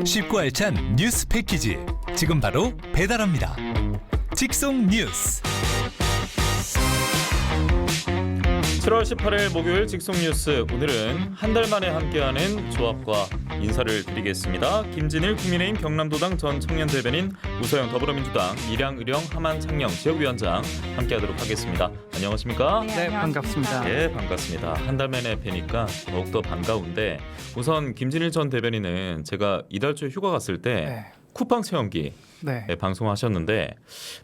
쉽고 알찬 뉴스 패키지 지금 바로 배달합니다. 직송 뉴스. 7월 18일 목요일 직송 뉴스, 오늘은 한 달 만에 함께하는 조합과 인사를 드리겠습니다. 김진일 국민의힘 경남도당 전 청년대변인, 우서영 더불어민주당 밀양의령 함안창녕 지역위원장 함께하도록 하겠습니다. 안녕하십니까? 네, 반갑습니다. 네, 반갑습니다. 한 달 만에 뵈니까 더욱더 반가운데, 우선 김진일 전 대변인은 제가 이달 초에 휴가 갔을 때 쿠팡 체험기 방송하셨는데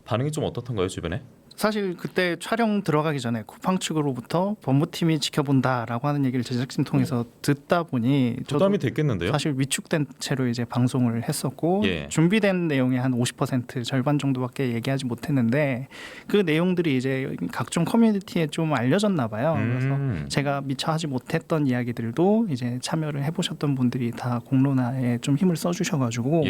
반응이 좀 어떻던가요, 주변에? 사실 그때 촬영 들어가기 전에 쿠팡 측으로부터 법무팀이 지켜본다라고 하는 얘기를 제작진 통해서 듣다 보니 부담이 됐겠는데요? 사실 위축된 채로 이제 방송을 했었고 준비된 내용의 한 50% 절반 정도밖에 얘기하지 못했는데 그 내용들이 이제 각종 커뮤니티에 좀 알려졌나 봐요. 그래서 제가 미처 하지 못했던 이야기들도 이제 참여를 해보셨던 분들이 다 공론화에 좀 힘을 써주셔가지고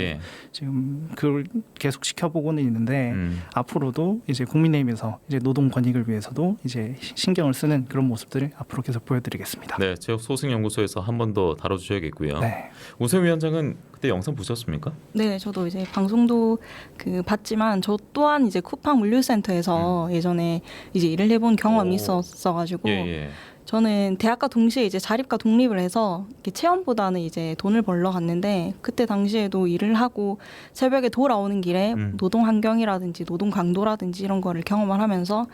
지금 그걸 계속 지켜보고는 있는데 앞으로도 이제 국민의힘에서 이제 노동 권익을 위해서도 이제 신경을 쓰는 그런 모습들을 앞으로 계속 보여드리겠습니다. 네, 지역 소승연구소에서 한 번 더 다뤄주셔야겠고요. 네. 우세영 위원장은 그때 영상 보셨습니까? 네, 저도 이제 방송도 봤지만 저 또한 이제 쿠팡 물류센터에서 예전에 이제 일을 해본 경험이 있었어가지고. 저는 대학과 동시에 이제 자립과 독립을 해서 이렇게 체험보다는 이제 돈을 벌러 갔는데, 그때 당시에도 일을 하고 새벽에 돌아오는 길에 노동 환경이라든지 노동 강도라든지 이런 거를 경험을 하면서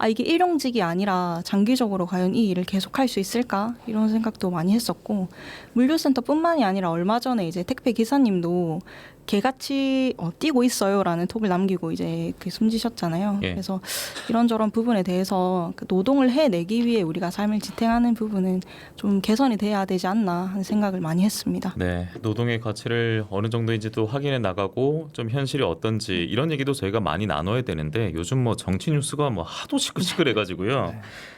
이게 일용직이 아니라 장기적으로 과연 이 일을 계속할 수 있을까 이런 생각도 많이 했었고, 물류센터뿐만이 아니라 얼마 전에 이제 택배 기사님도 개같이 뛰고 있어요라는 톡을 남기고 이제 숨지셨잖아요. 그래서 이런저런 부분에 대해서 노동을 해내기 위해 우리가 삶을 지탱하는 부분은 좀 개선이 돼야 되지 않나 하는 생각을 많이 했습니다. 네, 노동의 가치를 어느 정도인지 또 확인해 나가고 좀 현실이 어떤지 이런 얘기도 저희가 많이 나눠야 되는데, 요즘 뭐 정치 뉴스가 뭐 하도 시끌시끌해가지고요.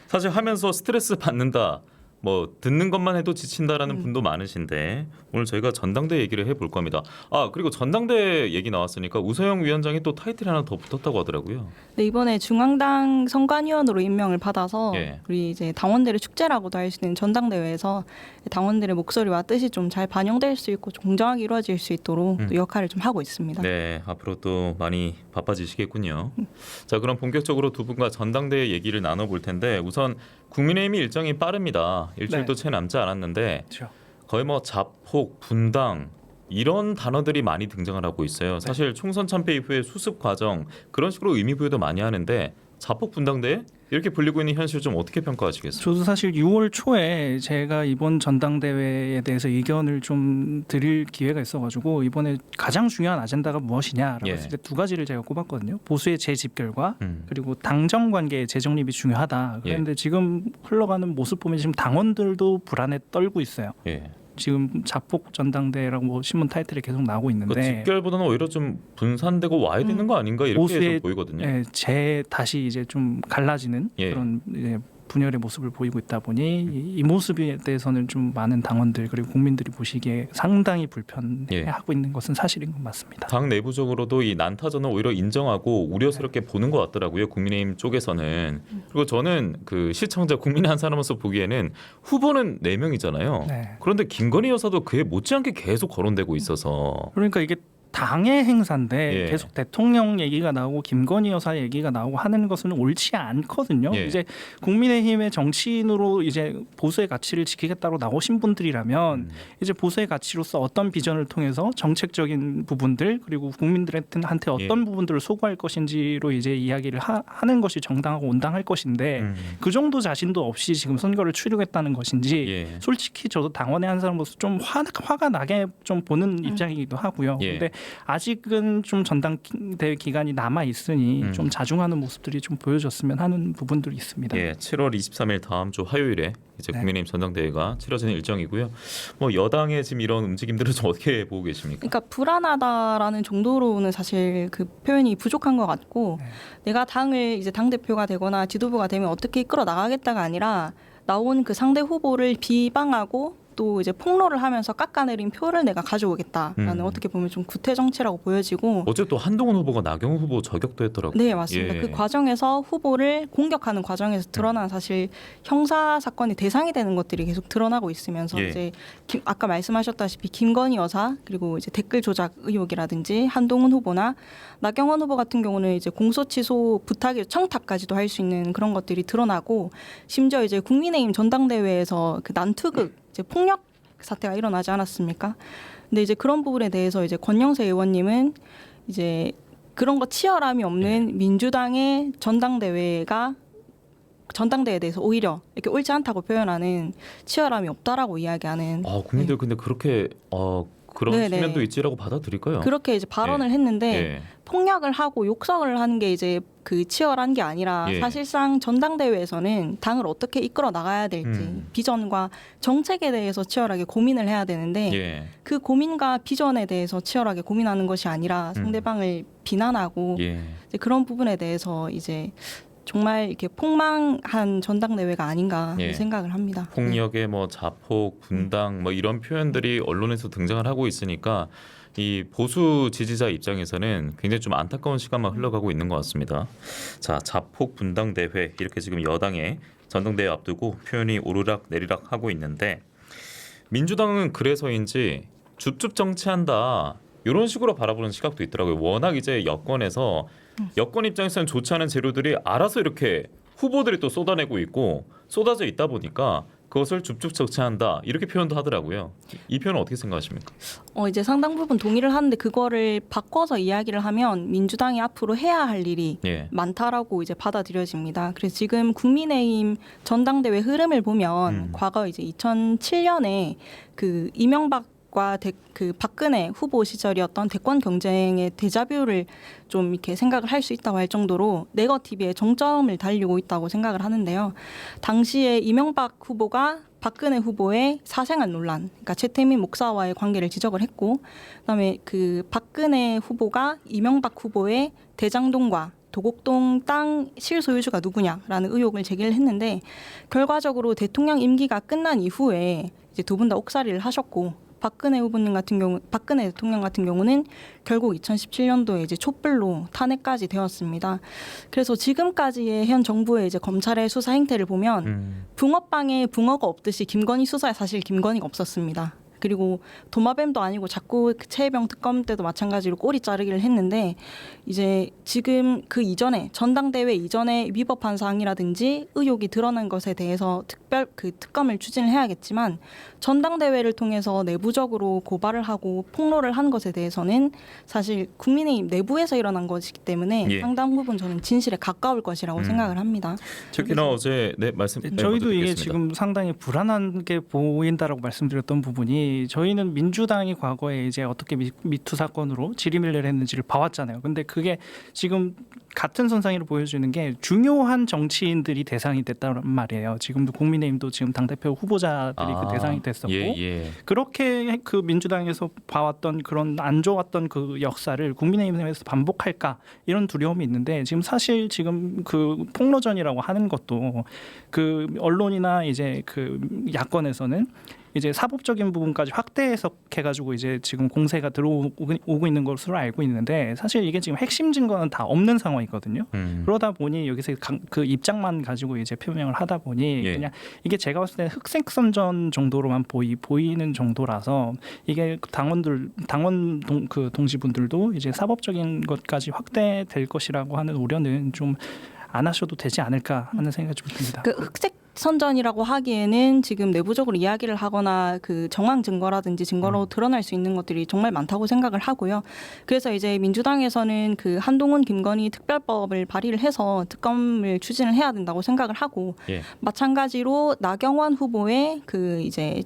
사실 하면서 스트레스 받는다, 뭐 듣는 것만 해도 지친다라는 분도 많으신데, 오늘 저희가 전당대 얘기를 해볼 겁니다. 그리고 전당대 얘기 나왔으니까 우서영 위원장이 또 타이틀이 하나 더 붙었다고 하더라고요. 네, 이번에 중앙당 선관위원으로 임명을 받아서 우리 이제 당원들의 축제라고도 할 수 있는 전당대회에서 당원들의 목소리와 뜻이 좀 잘 반영될 수 있고 공정하게 이루어질 수 있도록 또 역할을 좀 하고 있습니다. 네, 앞으로 또 많이 바빠지시겠군요. 자, 그럼 본격적으로 두 분과 전당대회 얘기를 나눠볼 텐데, 우선 국민의힘이 일정이 빠릅니다. 일주일도 채 남지 않았는데 거의 뭐 자폭, 분당 이런 단어들이 많이 등장을 하고 있어요. 사실 총선 참패 이후에 수습 과정 그런 식으로 의미 부여도 많이 하는데, 자폭 분당대 이렇게 불리고 있는 현실 좀 어떻게 평가하시겠어요? 저도 사실 6월 초에 제가 이번 전당대회에 대해서 의견을 좀 드릴 기회가 있어가지고, 이번에 가장 중요한 아젠다가 무엇이냐라고 했을 때 두 가지를 제가 꼽았거든요. 보수의 재집결과 그리고 당정 관계의 재정립이 중요하다. 그런데 지금 흘러가는 모습 보면 지금 당원들도 불안에 떨고 있어요. 지금 자폭 전당대회라고 뭐 신문 타이틀에 계속 나오고 있는데, 집결보다는 오히려 좀 분산되고 와야 되는 거 아닌가 이렇게 보이거든요. 다시 이제 좀 갈라지는 그런 이제 분열의 모습을 보이고 있다 보니 이 모습에 대해서는 좀 많은 당원들 그리고 국민들이 보시기에 상당히 불편해하고 있는 것은 사실인 것 같습니다. 당 내부적으로도 이 난타전을 오히려 인정하고 우려스럽게 보는 것 같더라고요, 국민의힘 쪽에서는. 그리고 저는 그 시청자 국민의 한 사람으로서 보기에는 후보는 4명이잖아요. 그런데 김건희 여사도 그에 못지않게 계속 거론되고 있어서, 그러니까 이게 당의 행사인데 계속 대통령 얘기가 나오고 김건희 여사 얘기가 나오고 하는 것은 옳지 않거든요. 이제 국민의힘의 정치인으로 이제 보수의 가치를 지키겠다고 나오신 분들이라면 이제 보수의 가치로서 어떤 비전을 통해서 정책적인 부분들 그리고 국민들한테 어떤 부분들을 소구할 것인지로 이제 이야기를 하는 것이 정당하고 온당할 것인데, 그 정도 자신도 없이 지금 선거를 치르겠다는 것인지 솔직히 저도 당원의 한 사람으로서 좀 화가 나게 좀 보는 입장이기도 하고요. 근데 아직은 좀 전당대회 기간이 남아 있으니 좀 자중하는 모습들이 좀 보여졌으면 하는 부분들이 있습니다. 7월 23일 다음 주 화요일에 이제 국민의힘 전당대회가 치러지는 일정이고요. 뭐 여당의 지금 이런 움직임들을 좀 어떻게 보고 계십니까? 그러니까 불안하다라는 정도로는 사실 그 표현이 부족한 것 같고, 내가 당을 이제 당 대표가 되거나 지도부가 되면 어떻게 이끌어 나가겠다가 아니라 나온 그 상대 후보를 비방하고 또 이제 폭로를 하면서 깎아내린 표를 내가 가져오겠다라는 어떻게 보면 좀 구태 정치라고 보여지고 어제 또 한동훈 후보가 나경원 후보 저격도 했더라고요. 네, 맞습니다. 예. 그 과정에서 후보를 공격하는 과정에서 드러난 사실 형사 사건의 대상이 되는 것들이 계속 드러나고 있으면서 예. 이제 아까 말씀하셨다시피 김건희 여사 그리고 이제 댓글 조작 의혹이라든지 한동훈 후보나 나경원 후보 같은 경우는 이제 공소 취소 부탁이 청탁까지도 할 수 있는 그런 것들이 드러나고 심지어 이제 국민의힘 전당대회에서 그 난투극 이제 폭력 사태가 일어나지 않았습니까? 근데 이제 그런 부분에 대해서 이제 권영세 의원님은 이제 그런 거 치열함이 없는 민주당의 전당대회에 대해서 오히려 이렇게 옳지 않다고 표현하는 치열함이 없다라고 이야기하는. 국민들 근데 그렇게 그런 네네. 측면도 있지라고 받아들일까요? 그렇게 이제 발언을 했는데 폭력을 하고 욕설을 하는 게 이제 그 치열한 게 아니라 사실상 전당대회에서는 당을 어떻게 이끌어 나가야 될지 비전과 정책에 대해서 치열하게 고민을 해야 되는데 그 고민과 비전에 대해서 치열하게 고민하는 것이 아니라 상대방을 비난하고 이제 그런 부분에 대해서 이제 정말 이렇게 폭망한 전당대회가 아닌가 생각을 합니다. 폭력의 뭐 자폭, 분당 뭐 이런 표현들이 언론에서 등장을 하고 있으니까 이 보수 지지자 입장에서는 굉장히 좀 안타까운 시간만 흘러가고 있는 것 같습니다. 자, 자폭 분당 대회 이렇게 지금 여당의 전당대회 앞두고 표현이 오르락 내리락 하고 있는데 민주당은 그래서인지 줍줍 정치한다 이런 식으로 바라보는 시각도 있더라고요. 워낙 이제 여권 입장에서는 좋지 않은 재료들이 알아서 이렇게 후보들이 또 쏟아내고 있고 쏟아져 있다 보니까 그것을 줍줍 정치한다 이렇게 표현도 하더라고요. 이 표현은 어떻게 생각하십니까? 이제 상당 부분 동의를 하는데 그거를 바꿔서 이야기를 하면 민주당이 앞으로 해야 할 일이 많다라고 이제 받아들여집니다. 그래서 지금 국민의힘 전당대회 흐름을 보면 과거 이제 2007년에 그 이명박과 그 박근혜 후보 시절이었던 대권 경쟁의 데자뷰를 좀 이렇게 생각을 할 수 있다고 할 정도로 네거티브에 정점을 달리고 있다고 생각을 하는데요. 당시에 이명박 후보가 박근혜 후보의 사생활 논란, 그러니까 최태민 목사와의 관계를 지적을 했고, 그다음에 그 박근혜 후보가 이명박 후보의 대장동과 도곡동 땅 실소유주가 누구냐라는 의혹을 제기를 했는데 결과적으로 대통령 임기가 끝난 이후에 이제 두 분 다 옥살이를 하셨고. 박근혜 대통령 같은 경우는 결국 2017년도에 이제 촛불로 탄핵까지 되었습니다. 그래서 지금까지의 현 정부의 이제 검찰의 수사 행태를 보면 붕어빵에 붕어가 없듯이 김건희 수사에 사실 김건희가 없었습니다. 그리고 도마뱀도 아니고 자꾸 최혜병 특검 때도 마찬가지로 꼬리 자르기를 했는데 이제 지금 그 이전에 전당대회 이전에 위법한 사항이라든지 의혹이 드러난 것에 대해서 특별 그 특검을 추진을 해야겠지만 전당대회를 통해서 내부적으로 고발을 하고 폭로를 한 것에 대해서는 사실 국민의힘 내부에서 일어난 것이기 때문에 상당 부분 저는 진실에 가까울 것이라고 생각을 합니다. 특히나 어제 말씀 저희도 이게 지금 상당히 불안하게 보인다라고 말씀드렸던 부분이 저희는 민주당이 과거에 이제 어떻게 미투 사건으로 지리밀레를 했는지를 봐왔잖아요. 근데 그게 지금 같은 선상으로 보여주는 게 중요한 정치인들이 대상이 됐단 말이에요. 지금도 국민의힘도 지금 당대표 후보자들이 그 대상이 됐었고 그렇게 그 민주당에서 봐왔던 그런 안 좋았던 그 역사를 국민의힘에서 반복할까 이런 두려움이 있는데 지금 사실 지금 그 폭로전이라고 하는 것도 그 언론이나 이제 그 야권에서는 이제 사법적인 부분까지 확대 해석해가지고 이제 지금 공세가 들어오고 있는 것으로 알고 있는데 사실 이게 지금 핵심 증거는 다 없는 상황이거든요. 그러다 보니 여기서 그 입장만 가지고 이제 표명을 하다 보니 그냥 이게 제가 봤을 때 흑색선전 정도로만 보이는 정도라서 이게 당원 동지분들도 이제 사법적인 것까지 확대될 것이라고 하는 우려는 좀 안 하셔도 되지 않을까 하는 생각이 좀 듭니다. 그 흑색 선전이라고 하기에는 지금 내부적으로 이야기를 하거나 그 정황 증거라든지 증거로 드러날 수 있는 것들이 정말 많다고 생각을 하고요. 그래서 이제 민주당에서는 그 한동훈 김건희 특별법을 발의를 해서 특검을 추진을 해야 된다고 생각을 하고 마찬가지로 나경원 후보의 그 이제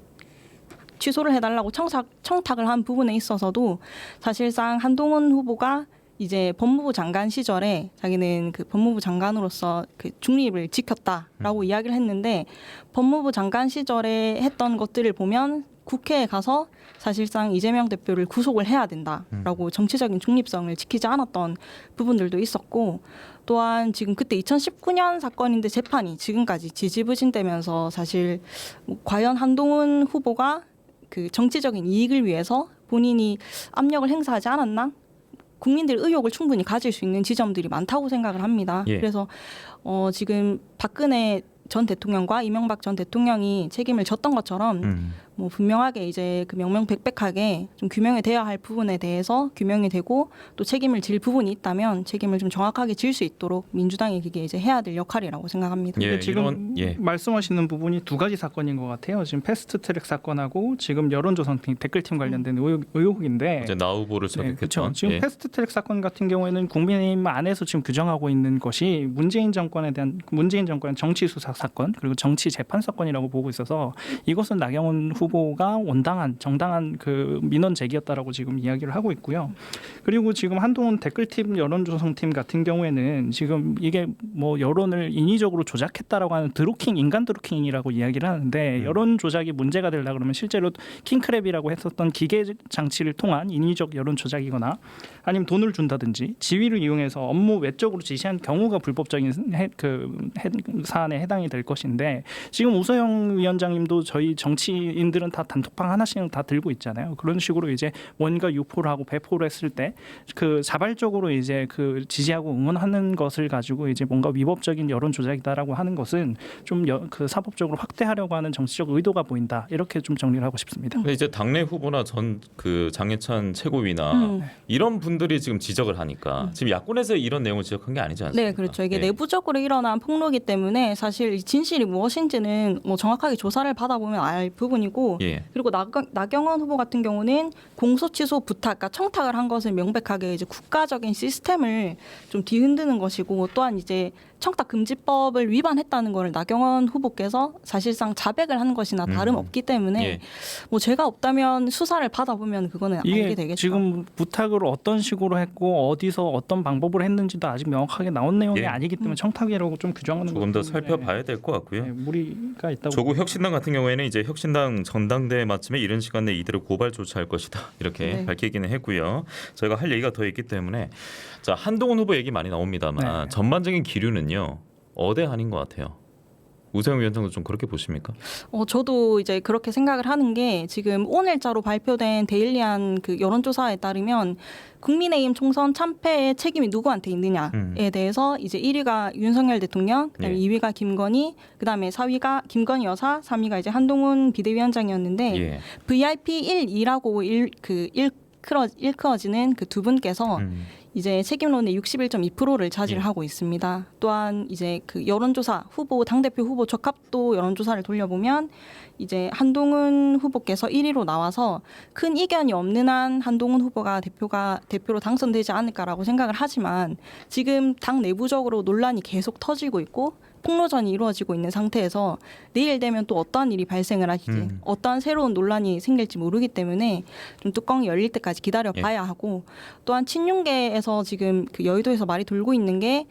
취소를 해달라고 청탁을 한 부분에 있어서도 사실상 한동훈 후보가 이제 법무부 장관 시절에 자기는 그 법무부 장관으로서 그 중립을 지켰다라고 이야기를 했는데 법무부 장관 시절에 했던 것들을 보면 국회에 가서 사실상 이재명 대표를 구속을 해야 된다라고 정치적인 중립성을 지키지 않았던 부분들도 있었고 또한 지금 그때 2019년 사건인데 재판이 지금까지 지지부진되면서 사실 과연 한동훈 후보가 그 정치적인 이익을 위해서 본인이 압력을 행사하지 않았나? 국민들 의혹을 충분히 가질 수 있는 지점들이 많다고 생각을 합니다. 예. 그래서 지금 박근혜 전 대통령과 이명박 전 대통령이 책임을 졌던 것처럼 뭐 분명하게 이제 그 명명백백하게 좀 규명이 돼야 할 부분에 대해서 규명이 되고 또 책임을 질 부분이 있다면 책임을 좀 정확하게 질 수 있도록 민주당이 그게 이제 해야 될 역할이라고 생각합니다. 근데 지금 말씀하시는 부분이 두 가지 사건인 것 같아요. 지금 패스트트랙 사건하고 지금 여론조사팀 댓글팀 관련된 의혹인데 이제 나 후보를 그렇죠. 저격했죠. 지금 패스트트랙 사건 같은 경우에는 국민의힘 안에서 지금 규정하고 있는 것이 문재인 정권의 정치 수사 사건 그리고 정치 재판 사건이라고 보고 있어서 이것은 나경원 후보가 온당한 정당한 그 민원 제기였다라고 지금 이야기를 하고 있고요. 그리고 지금 한동훈 댓글팀 여론조성팀 같은 경우에는 지금 이게 뭐 여론을 인위적으로 조작했다라고 하는 드루킹 인간 드루킹이라고 이야기를 하는데 여론 조작이 문제가 되려 그러면 실제로 킹크랩이라고 했었던 기계 장치를 통한 인위적 여론 조작이거나 아니면 돈을 준다든지 지위를 이용해서 업무 외적으로 지시한 경우가 불법적인 사안에 해당이 될 것인데 지금 우서영 위원장님도 저희 정치인들은 다 단톡방 하나씩은 다 들고 있잖아요. 그런 식으로 이제 뭔가 유포를 하고 배포를 했을 때 그 자발적으로 이제 그 지지하고 응원하는 것을 가지고 이제 뭔가 위법적인 여론 조작이다라고 하는 것은 좀 그 사법적으로 확대하려고 하는 정치적 의도가 보인다. 이렇게 좀 정리를 하고 싶습니다. 근데 이제 당내 후보나 전 그 장해찬 최고위나 이런 분들이 지금 지적을 하니까 지금 야권에서 이런 내용을 지적한 게 아니지 않습니까? 네, 그렇죠. 이게 내부적으로 일어난 폭로이기 때문에 사실 진실이 무엇인지는 뭐 정확하게 조사를 받아보면 알 부분이고 그리고 나경원 후보 같은 경우는 공소 취소 부탁, 그러니까 청탁을 한 것을 명백하게 이제 국가적인 시스템을 좀 뒤흔드는 것이고 또한 이제 청탁금지법을 위반했다는 것을 나경원 후보께서 사실상 자백을 한 것이나 다름없기 때문에 뭐 죄가 없다면 수사를 받아보면 그거는 알게 되겠죠. 지금 부탁을 어떤 식으로 했고 어디서 어떤 방법으로 했는지도 아직 명확하게 나온 내용이 아니기 때문에 청탁이라고 좀 규정하는 조금 더 살펴봐야 될 것 같고요. 무리가 있다고. 조국 혁신당 같은 경우에는 이제 혁신당 전당대회 마침에 이른 시간 내에 이대로 고발 조치할 것이다 이렇게 밝히기는 했고요. 저희가 할 얘기가 더 있기 때문에 자 한동훈 후보 얘기 많이 나옵니다만 전반적인 기류는요 어대한인 것 같아요. 우세영 위원장도 좀 그렇게 보십니까? 저도 이제 그렇게 생각을 하는 게 지금 오늘자로 발표된 데일리한 그 여론조사에 따르면 국민의힘 총선 참패의 책임이 누구한테 있느냐에 대해서 이제 1위가 윤석열 대통령, 그다음에 2위가 김건희, 그다음에 4위가 김건희 여사, 3위가 이제 한동훈 비대위원장이었는데 VIP 1, 2라고 일컬어지는 그 두 분께서 이제 책임론의 61.2%를 차지하고 있습니다. 또한 이제 그 여론조사 후보 당대표 후보 적합도 여론조사를 돌려보면 이제 한동훈 후보께서 1위로 나와서 큰 이견이 없는 한 한동훈 후보가 대표로 당선되지 않을까라고 생각을 하지만 지금 당 내부적으로 논란이 계속 터지고 있고 폭로전이 이루어지고 있는 상태에서 내일 되면 또 어떠한 일이 발생을 하실지 어떠한 새로운 논란이 생길지 모르기 때문에 좀 뚜껑이 열릴 때까지 기다려봐야 하고 또한 친윤계에서 지금 그 여의도에서 말이 돌고 있는 게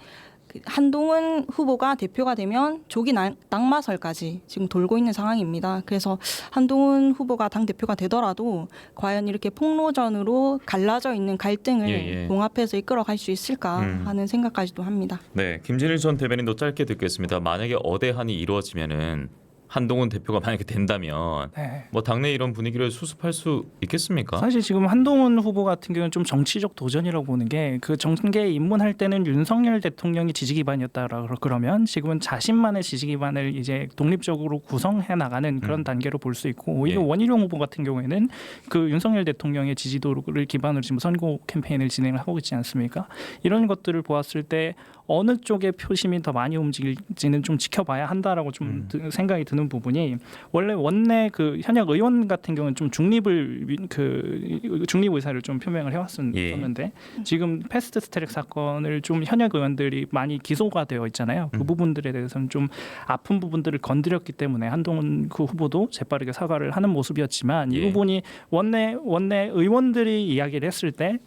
그 한동훈 후보가 대표가 되면 조기 낙마설까지 지금 돌고 있는 상황입니다. 그래서 한동훈 후보가 당대표가 되더라도 과연 이렇게 폭로전으로 갈라져 있는 갈등을 봉합해서 이끌어갈 수 있을까 하는 생각까지도 합니다. 네, 김진일 전 대변인도 짧게 듣겠습니다. 만약에 어대한이 이루어지면은 한동훈 대표가 만약에 된다면 뭐 당내 이런 분위기를 수습할 수 있겠습니까? 사실 지금 한동훈 후보 같은 경우는 좀 정치적 도전이라고 보는 게 그 정계에 입문할 때는 윤석열 대통령이 지지 기반이었다라 그러면 지금은 자신만의 지지 기반을 이제 독립적으로 구성해 나가는 그런 단계로 볼 수 있고 오히려 원희룡 후보 같은 경우에는 그 윤석열 대통령의 지지도를 기반으로 지금 선거 캠페인을 진행을 하고 있지 않습니까? 이런 것들을 보았을 때 어느 쪽의 표심이 더 많이 움직일지는 좀 지켜봐야 한다라고 좀 생각이 드는 부분이 원래 원내 그 현역 의원 같은 경우는 좀 중립 의사를 좀 표명을 해왔었는데 지금 패스트트랙 사건을 좀 현역 의원들이 많이 기소가 되어 있잖아요. 그 부분들에 대해서는 좀 아픈 부분들을 건드렸기 때문에 한동훈 그 후보도 재빠르게 사과를 하는 모습이었지만 이 부분이 원내 의원들이 이야기를 했을 때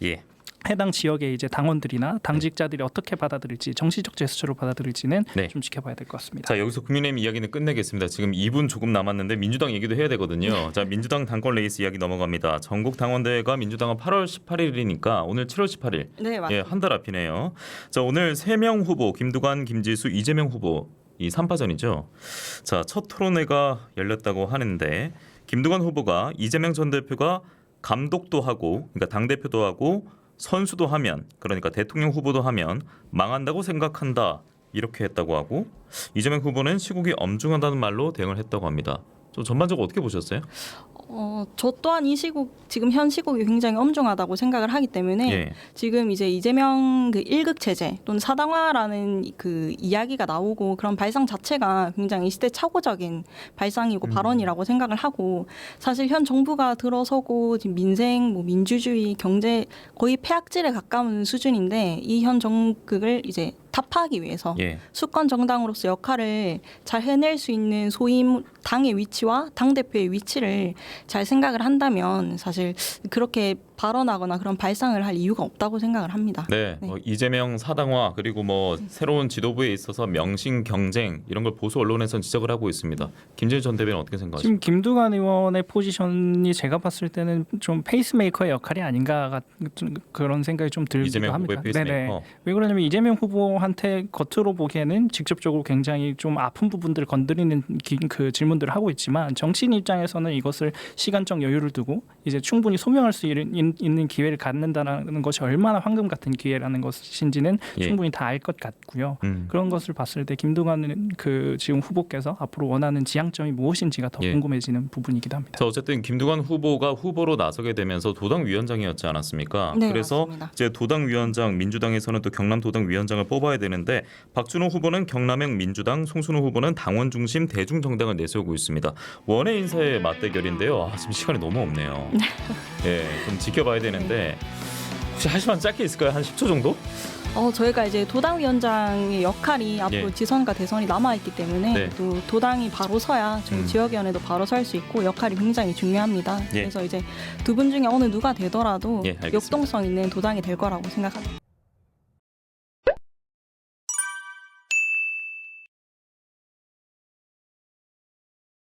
해당 지역의 이제 당원들이나 당직자들이 어떻게 받아들일지 정치적 제스처로 받아들일지는 네. 좀 지켜봐야 될 것 같습니다. 자, 여기서 국민의힘 이야기는 끝내겠습니다. 지금 2분 조금 남았는데 민주당 얘기도 해야 되거든요. 자, 민주당 당권 레이스 이야기 넘어갑니다. 전국 당원대회가 민주당은 8월 18일이니까 오늘 7월 18일. 네, 맞습니다. 예, 한 달 앞이네요. 자, 오늘 3명 후보 김두관, 김지수, 이재명 후보 이 3파전이죠. 자, 첫 토론회가 열렸다고 하는데 김두관 후보가 이재명 전 대표가 감독도 하고 그러니까 당대표도 하고 선수도 하면 그러니까 대통령 후보도 하면 망한다고 생각한다 이렇게 했다고 하고 이재명 후보는 시국이 엄중하다는 말로 대응을 했다고 합니다. 좀 전반적으로 어떻게 보셨어요? 저 또한 이 시국 지금 현 시국이 굉장히 엄중하다고 생각을 하기 때문에 예. 지금 이제 이재명 그 1극 체제 또는 사당화라는 그 이야기가 나오고 그런 발상 자체가 굉장히 시대 착오적인 발상이고 발언이라고 생각을 하고 사실 현 정부가 들어서고 지금 민생, 뭐 민주주의, 경제 거의 폐악질에 가까운 수준인데 이 현 정국을 이제 타파하기 위해서 예. 수권 정당으로서 역할을 잘 해낼 수 있는 소위 당의 위치와 당 대표의 위치를 잘 생각을 한다면 사실 그렇게 발언하거나 그런 발상을 할 이유가 없다고 생각을 합니다. 네, 뭐 이재명 사당화 그리고 뭐 새로운 지도부에 있어서 명신 경쟁 이런 걸 보수 언론에서는 지적을 하고 있습니다. 김재일 전 대변인 어떻게 생각하십니까? 지금 김두관 의원의 포지션이 제가 봤을 때는 좀 페이스메이커의 역할이 아닌가 같은 그런 생각이 좀 들기도 이재명 합니다. 후보의 페이스메이커. 왜 그러냐면 이재명 후보한테 겉으로 보기에는 직접적으로 굉장히 좀 아픈 부분들을 건드리는 그 질문들을 하고 있지만 정치인 입장에서는 이것을 시간적 여유를 두고 이제 충분히 소명할 수 있는 기회를 갖는다는 것이 얼마나 황금 같은 기회라는 것인지는 예. 충분히 다 알 것 같고요. 그런 것을 봤을 때 김두관 그 지금 후보께서 앞으로 원하는 지향점이 무엇인지가 더 예. 궁금해지는 부분이기도 합니다. 자, 어쨌든 김두관 후보가 후보로 나서게 되면서 도당 위원장이었지 않았습니까? 네, 그래서 맞습니다. 이제 도당 위원장 민주당에서는 또 경남 도당 위원장을 뽑아야 되는데 박준호 후보는 경남형 민주당, 송순호 후보는 당원 중심 대중 정당을 내세우고 있습니다. 원외 인사의 맞대결인데요. 지금 시간이 너무 없네요. 예, 좀 지켜봐야 되는데 혹시 하실 만 짧게 있을까요? 한 10초 정도? 저희가 이제 도당위원장의 역할이 앞으로 예. 지선과 대선이 남아있기 때문에 네. 또 도당이 바로 서야 저희 지역위원회도 바로 설 수 있고 역할이 굉장히 중요합니다. 예. 그래서 이제 두 분 중에 어느 누가 되더라도 예, 알겠습니다. 역동성 있는 도당이 될 거라고 생각합니다.